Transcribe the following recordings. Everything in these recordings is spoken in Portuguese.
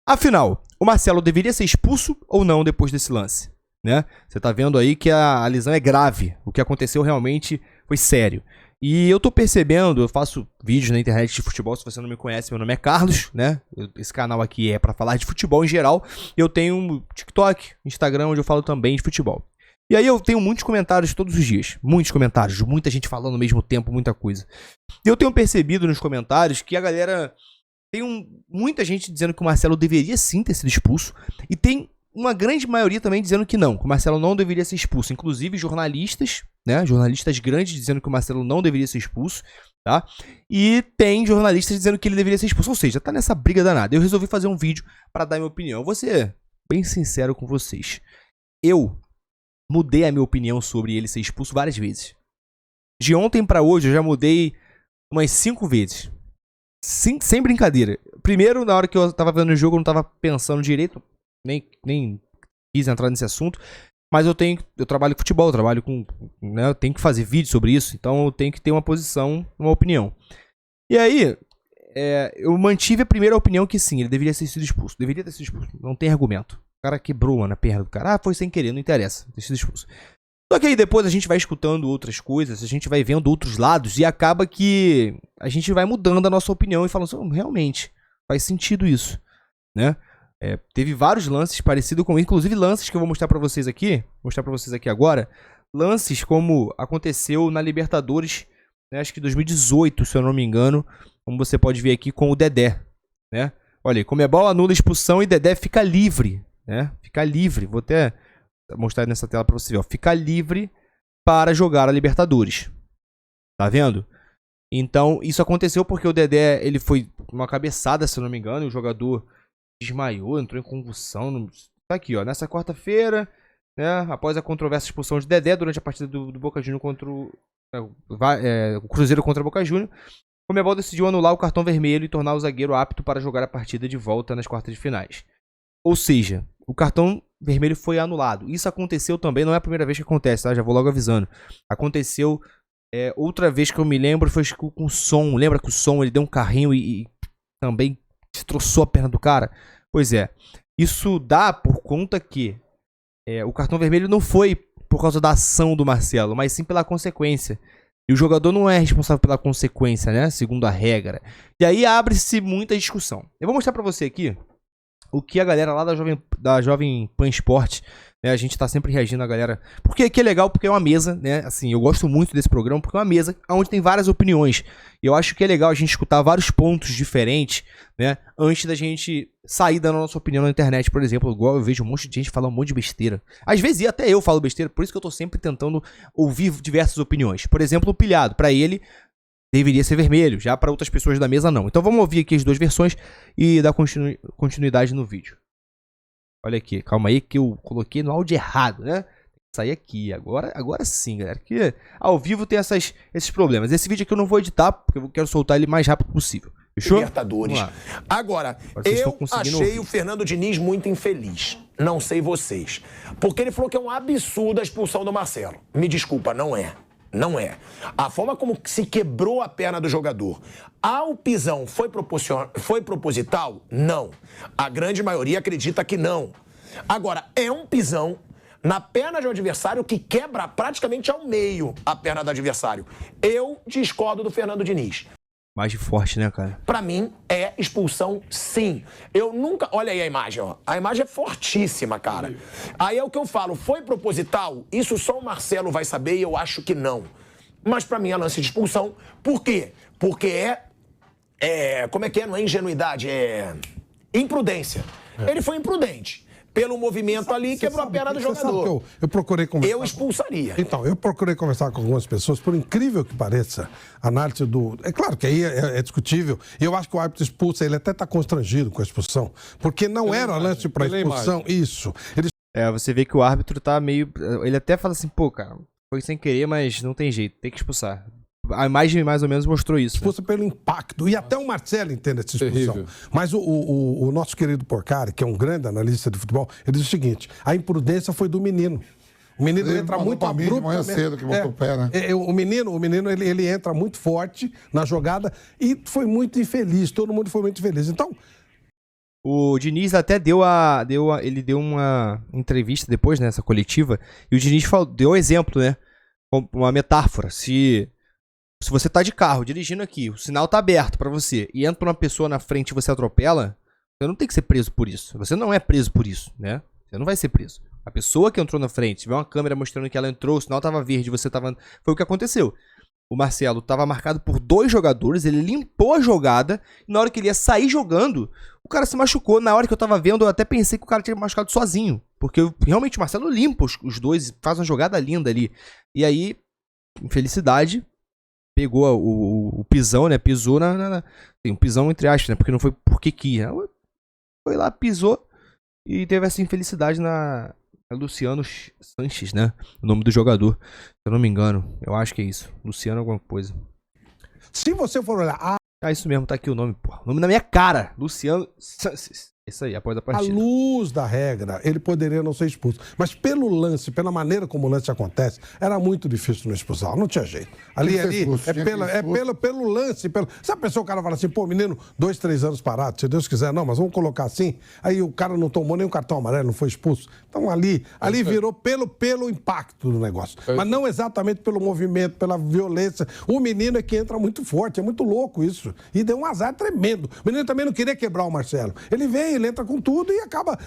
Afinal, o Marcelo deveria ser expulso ou não depois desse lance? Né? Você tá vendo aí que a lesão é grave. O que aconteceu realmente foi sério. E eu tô percebendo, eu faço vídeos na internet de futebol, se você não me conhece, meu nome é Carlos, né? Esse canal aqui é pra falar de futebol em geral. Eu tenho um TikTok, Instagram, onde eu falo também de futebol. E aí eu tenho muitos comentários todos os dias. Muitos comentários, muita gente falando ao mesmo tempo, muita coisa. E eu tenho percebido nos comentários que a galera... Tem muita gente dizendo que o Marcelo deveria sim ter sido expulso. E tem uma grande maioria também dizendo que não, que o Marcelo não deveria ser expulso. Inclusive jornalistas, né? Jornalistas grandes dizendo que o Marcelo não deveria ser expulso, tá? E tem jornalistas dizendo que ele deveria ser expulso. Ou seja, tá nessa briga danada. Eu resolvi fazer um vídeo para dar minha opinião. Eu vou ser bem sincero com vocês. Eu mudei a minha opinião sobre ele ser expulso várias vezes. De ontem para hoje eu já mudei umas 5 vezes. Sim, sem brincadeira. Primeiro, na hora que eu tava vendo o jogo, eu não tava pensando direito, nem quis entrar nesse assunto, mas eu trabalho com futebol, né, eu tenho que fazer vídeo sobre isso, então eu tenho que ter uma posição, uma opinião. E aí, eu mantive a primeira opinião que sim, ele deveria ter sido expulso, não tem argumento. O cara quebrou, mano, a perna do cara, foi sem querer, não interessa, ter sido expulso. Só que aí depois a gente vai escutando outras coisas, a gente vai vendo outros lados e acaba que a gente vai mudando a nossa opinião e falando assim, realmente, faz sentido isso, né? Teve vários lances parecidos com, inclusive lances que eu vou mostrar pra vocês aqui agora, lances como aconteceu na Libertadores, né, acho que 2018, se eu não me engano, como você pode ver aqui com o Dedé, né? Olha aí, Conmebol anula a expulsão e Dedé fica livre, né? Fica livre, vou até mostrar nessa tela pra você ver, ó. Fica livre para jogar a Libertadores. Tá vendo? Então, isso aconteceu porque o Dedé, ele foi uma cabeçada, se eu não me engano, e o jogador desmaiou, entrou em convulsão. Tá aqui, ó. Nessa quarta-feira, né, após a controversa expulsão de Dedé durante a partida do Boca Juniors contra o Cruzeiro contra o Boca Juniors, o Conmebol decidiu anular o cartão vermelho e tornar o zagueiro apto para jogar a partida de volta nas quartas de finais. Ou seja, o cartão vermelho foi anulado. Isso aconteceu também, não é a primeira vez que acontece, tá? Já vou logo avisando. Aconteceu outra vez que eu me lembro, foi com o Som. Lembra que o Som, ele deu um carrinho e também destroçou a perna do cara? Pois é. Isso dá por conta que o cartão vermelho não foi por causa da ação do Marcelo, mas sim pela consequência. E o jogador não é responsável pela consequência, né? Segundo a regra. E aí abre-se muita discussão. Eu vou mostrar pra você aqui o que a galera lá da Jovem Pan Esporte, né, a gente tá sempre reagindo a galera, porque aqui é legal, porque é uma mesa, né, assim, eu gosto muito desse programa, porque é uma mesa onde tem várias opiniões, e eu acho que é legal a gente escutar vários pontos diferentes, né, antes da gente sair dando a nossa opinião na internet, por exemplo, igual eu vejo um monte de gente falando um monte de besteira, às vezes até eu falo besteira, por isso que eu tô sempre tentando ouvir diversas opiniões, por exemplo, o Pilhado, pra ele deveria ser vermelho, já para outras pessoas da mesa não. Então vamos ouvir aqui as duas versões e dar continuidade no vídeo. Olha aqui, calma aí que eu coloquei no áudio errado, né? Tem que sair aqui, agora sim, galera. Porque ao vivo tem esses problemas. Esse vídeo aqui eu não vou editar, porque eu quero soltar ele o mais rápido possível. Fechou? Libertadores. Agora eu achei o Fernando Diniz muito infeliz. Não sei vocês. Porque ele falou que é um absurdo a expulsão do Marcelo. Me desculpa, não é. Não é. A forma como se quebrou a perna do jogador. O pisão foi proposital? Não. A grande maioria acredita que não. Agora, é um pisão na perna de um adversário que quebra praticamente ao meio a perna do adversário. Eu discordo do Fernando Diniz. Mais forte, né, cara? Pra mim, é expulsão, sim. Eu nunca... Olha aí a imagem, ó. A imagem é fortíssima, cara. Aí é o que eu falo. Foi proposital? Isso só o Marcelo vai saber e eu acho que não. Mas pra mim é lance de expulsão. Por quê? Porque como é que é? Não é ingenuidade, é imprudência. Ele foi imprudente. Pelo movimento ali, quebrou a perna do jogador. Eu procurei conversar. Eu expulsaria. Então, eu procurei conversar com algumas pessoas, por incrível que pareça, a análise do... É claro que aí é discutível. E eu acho que o árbitro expulsa, ele até está constrangido com a expulsão. Porque não era lance para expulsão. Isso. Você vê que o árbitro tá meio... Ele até fala assim, pô, cara, foi sem querer, mas não tem jeito, tem que expulsar. A imagem mais ou menos mostrou isso. Expulsa pelo impacto. E até o Marcelo entende essa expulsão. Terrível. Mas o nosso querido Porcari, que é um grande analista de futebol, ele diz o seguinte: a imprudência foi do menino. O menino entra muito abruptamente. Cedo que botou o pé, né? O menino ele entra muito forte na jogada e foi muito infeliz. Todo mundo foi muito infeliz. Então, O Diniz até ele deu uma entrevista depois, nessa coletiva, e o Diniz deu um exemplo, né? Uma metáfora. Se você tá de carro, dirigindo aqui, o sinal tá aberto pra você, e entra uma pessoa na frente e você atropela, você não tem que ser preso por isso. Você não é preso por isso, né? Você não vai ser preso. A pessoa que entrou na frente, tiver uma câmera mostrando que ela entrou, o sinal tava verde, você tava... Foi o que aconteceu. O Marcelo tava marcado por 2 jogadores, ele limpou a jogada, e na hora que ele ia sair jogando, o cara se machucou. Na hora que eu tava vendo, eu até pensei que o cara tinha machucado sozinho. Porque realmente o Marcelo limpa os dois, faz uma jogada linda ali. E aí, infelicidade, pegou o pisão, né? Pisou tem um pisão entre aspas, né? Porque não foi porque quis. Foi lá, pisou e teve essa infelicidade na Luciano Sanches, né? O nome do jogador. Se eu não me engano. Eu acho que é isso. Luciano alguma coisa. Se você for olhar... isso mesmo, tá aqui o nome, porra. O nome na minha cara. Luciano Sanches. Isso aí, após a partida. À luz da regra, ele poderia não ser expulso. Mas pelo lance, pela maneira como o lance acontece, era muito difícil não expulsar. Não tinha jeito. Pelo lance. Se a pessoa, o cara fala assim, pô, menino, 2, 3 anos parado, se Deus quiser, não, mas vamos colocar assim. Aí o cara não tomou nem um cartão amarelo, não foi expulso. Então ali virou pelo impacto do negócio. Mas não exatamente pelo movimento, pela violência. O menino é que entra muito forte, é muito louco isso. E deu um azar tremendo. O menino também não queria quebrar o Marcelo. Ele veio, ele entra com tudo e acaba...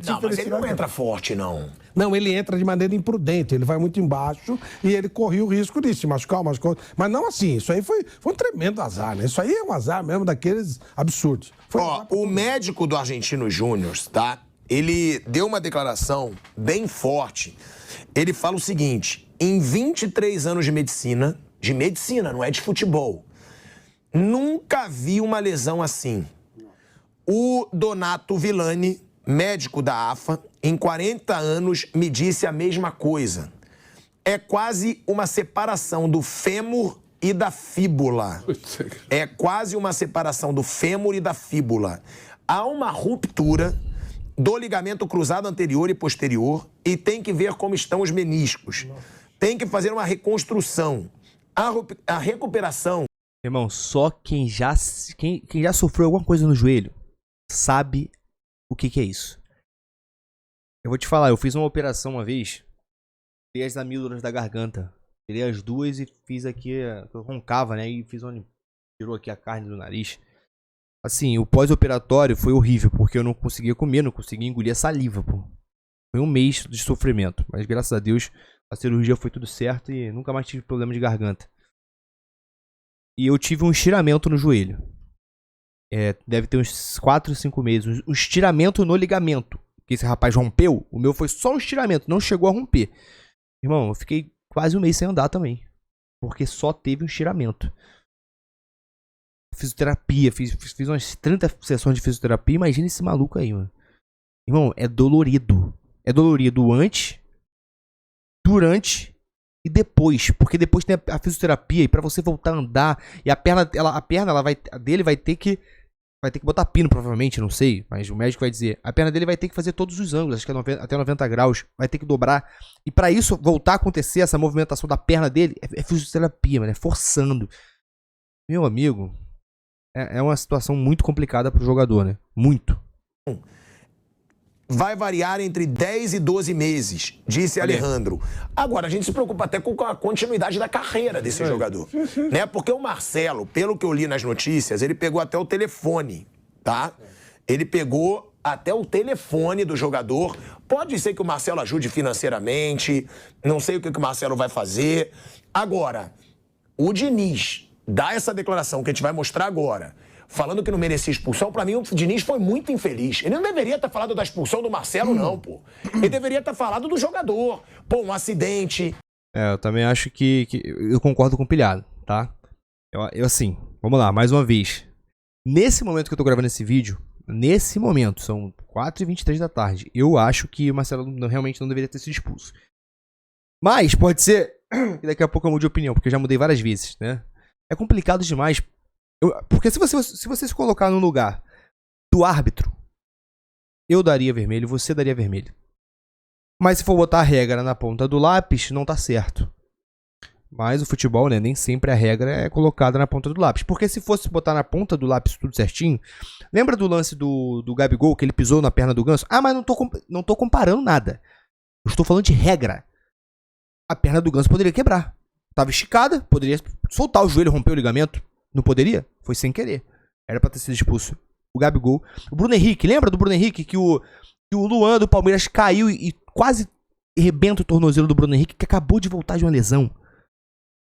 Não, mas ele não entra forte, não. Não, ele entra de maneira imprudente, ele vai muito embaixo e ele corria o risco de se machucar. Mas não assim, isso aí foi um tremendo azar, né? Isso aí é um azar mesmo daqueles absurdos. O médico do Argentino Júnior, tá? Ele deu uma declaração bem forte. Ele fala o seguinte, em 23 anos de medicina, não é de futebol, nunca vi uma lesão assim. O Donato Villani, médico da AFA, em 40 anos me disse a mesma coisa. É quase uma separação do fêmur e da fíbula. É quase uma separação do fêmur e da fíbula. Há uma ruptura do ligamento cruzado anterior e posterior e tem que ver como estão os meniscos. Tem que fazer uma reconstrução. A recuperação... Irmão, só quem já sofreu alguma coisa no joelho sabe o que é isso. Eu vou te falar, eu fiz uma operação uma vez, tirei as amígdalas da garganta, tirei as 2 e fiz aqui, eu roncava, né, e tirou aqui a carne do nariz. Assim, o pós-operatório foi horrível, porque eu não conseguia comer, não conseguia engolir a saliva, pô. Foi um mês de sofrimento, mas graças a Deus a cirurgia foi tudo certo e nunca mais tive problema de garganta. E eu tive um estiramento no joelho. Deve ter uns 4, 5 meses. Um estiramento no ligamento. Que esse rapaz rompeu. O meu foi só um estiramento. Não chegou a romper. Irmão, eu fiquei quase um mês sem andar também. Porque só teve um estiramento. Fisioterapia. Fiz umas 30 sessões de fisioterapia. Imagina esse maluco aí, mano. Irmão, é dolorido. É dolorido antes, durante e depois. Porque depois tem a fisioterapia. E pra você voltar a andar. E a perna dele vai ter que botar pino, provavelmente, não sei. Mas o médico vai dizer. A perna dele vai ter que fazer todos os ângulos. Acho que é até 90 graus. Vai ter que dobrar. E pra isso voltar a acontecer, essa movimentação da perna dele, é fisioterapia, mano. É forçando. Meu amigo, é uma situação muito complicada pro jogador, né? Muito. Vai variar entre 10 e 12 meses, disse Alejandro. Agora, a gente se preocupa até com a continuidade da carreira desse jogador. Né? Porque o Marcelo, pelo que eu li nas notícias, ele pegou até o telefone, tá? Ele pegou até o telefone do jogador. Pode ser que o Marcelo ajude financeiramente, não sei o que o Marcelo vai fazer. Agora, o Diniz dá essa declaração que a gente vai mostrar agora, falando que não merecia expulsão. Pra mim, o Diniz foi muito infeliz. Ele não deveria ter falado da expulsão do Marcelo, não, pô. Ele deveria ter falado do jogador. Pô, um acidente. Eu também acho que eu concordo com o Pilhado, tá? Eu assim, vamos lá, mais uma vez. Nesse momento que eu tô gravando esse vídeo, nesse momento, são 4h23 da tarde, eu acho que o Marcelo realmente não deveria ter sido expulso. Mas pode ser que daqui a pouco eu mude de opinião, porque eu já mudei várias vezes, né? É complicado demais. Porque se você se colocar no lugar do árbitro, eu daria vermelho, você daria vermelho. Mas se for botar a regra na ponta do lápis, não tá certo. mas o futebol, né, nem sempre a regra é colocada na ponta do lápis. Porque se fosse botar na ponta do lápis tudo certinho, lembra do lance do Gabigol, que ele pisou na perna do Ganso? Ah, mas não tô comparando nada. Eu estou falando de regra. A perna do Ganso poderia quebrar. Tava esticada, poderia soltar o joelho, romper o ligamento. Não poderia? Foi sem querer. Era pra ter sido expulso. O Gabigol. O Bruno Henrique, lembra do Bruno Henrique? Que o Luan do Palmeiras caiu e quase arrebenta o tornozelo do Bruno Henrique, que acabou de voltar de uma lesão.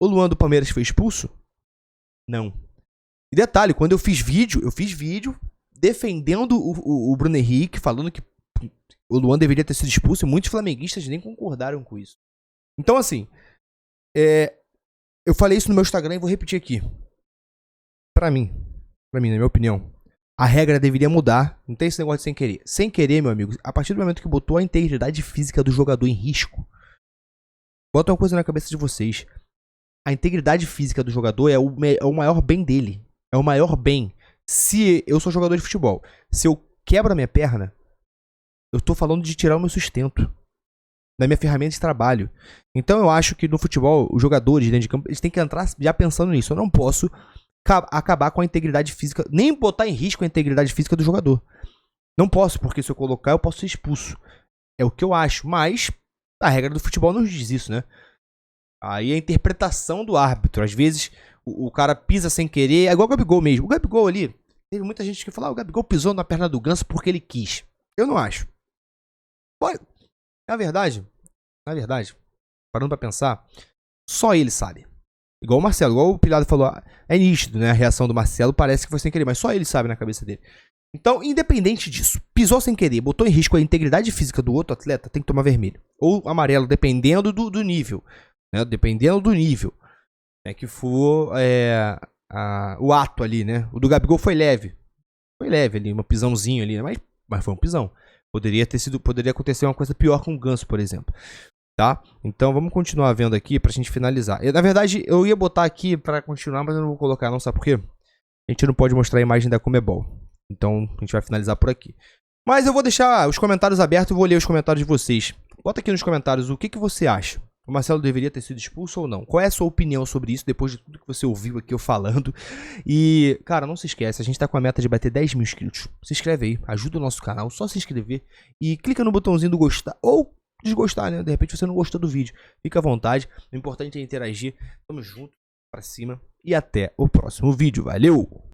O Luan do Palmeiras foi expulso? Não. E detalhe, quando eu fiz vídeo defendendo o Bruno Henrique, falando que o Luan deveria ter sido expulso, e muitos flamenguistas nem concordaram com isso. Então, assim, eu falei isso no meu Instagram e vou repetir aqui. Pra mim, na minha opinião, a regra deveria mudar. Não tem esse negócio de sem querer. Sem querer, meu amigo, a partir do momento que botou a integridade física do jogador em risco, bota uma coisa na cabeça de vocês. A integridade física do jogador é o maior bem dele. É o maior bem. Se eu sou jogador de futebol, se eu quebro a minha perna, eu tô falando de tirar o meu sustento da minha ferramenta de trabalho. Então eu acho que no futebol, os jogadores dentro de campo, eles têm que entrar já pensando nisso. Eu não posso acabar com a integridade física, nem botar em risco a integridade física do jogador. Não posso, porque se eu colocar, eu posso ser expulso. É o que eu acho, mas a regra do futebol não diz isso, né? Aí é a interpretação do árbitro. Às vezes o cara pisa sem querer, é igual o Gabigol mesmo. O Gabigol ali, teve muita gente que fala, o Gabigol pisou na perna do Ganso porque ele quis. Eu não acho. Na verdade, parando pra pensar, só ele sabe. Igual o Marcelo, igual o Pilhado falou, é nítido, né? A reação do Marcelo parece que foi sem querer, mas só ele sabe na cabeça dele. Então, independente disso, pisou sem querer, botou em risco a integridade física do outro atleta, tem que tomar vermelho. Ou amarelo, dependendo do nível. Né? Dependendo do nível. Que for o ato ali, né? O do Gabigol foi leve. Foi leve ali, uma pisãozinho ali, né? Mas foi um pisão. Poderia acontecer uma coisa pior com o Ganso, por exemplo. Tá? Então vamos continuar vendo aqui pra gente finalizar. Na verdade, eu ia botar aqui pra continuar, mas eu não vou colocar não, sabe por quê? A gente não pode mostrar a imagem da Conmebol. Então a gente vai finalizar por aqui. Mas eu vou deixar os comentários abertos, eu vou ler os comentários de vocês. Bota aqui nos comentários o que você acha. O Marcelo deveria ter sido expulso ou não? Qual é a sua opinião sobre isso, depois de tudo que você ouviu aqui eu falando? E, cara, não se esquece, a gente tá com a meta de bater 10 mil inscritos. Se inscreve aí, ajuda o nosso canal, só se inscrever. E clica no botãozinho do gostar, ou desgostar, né? De repente você não gostou do vídeo. Fica à vontade, o importante é interagir. Tamo junto, pra cima, e até o próximo vídeo. Valeu!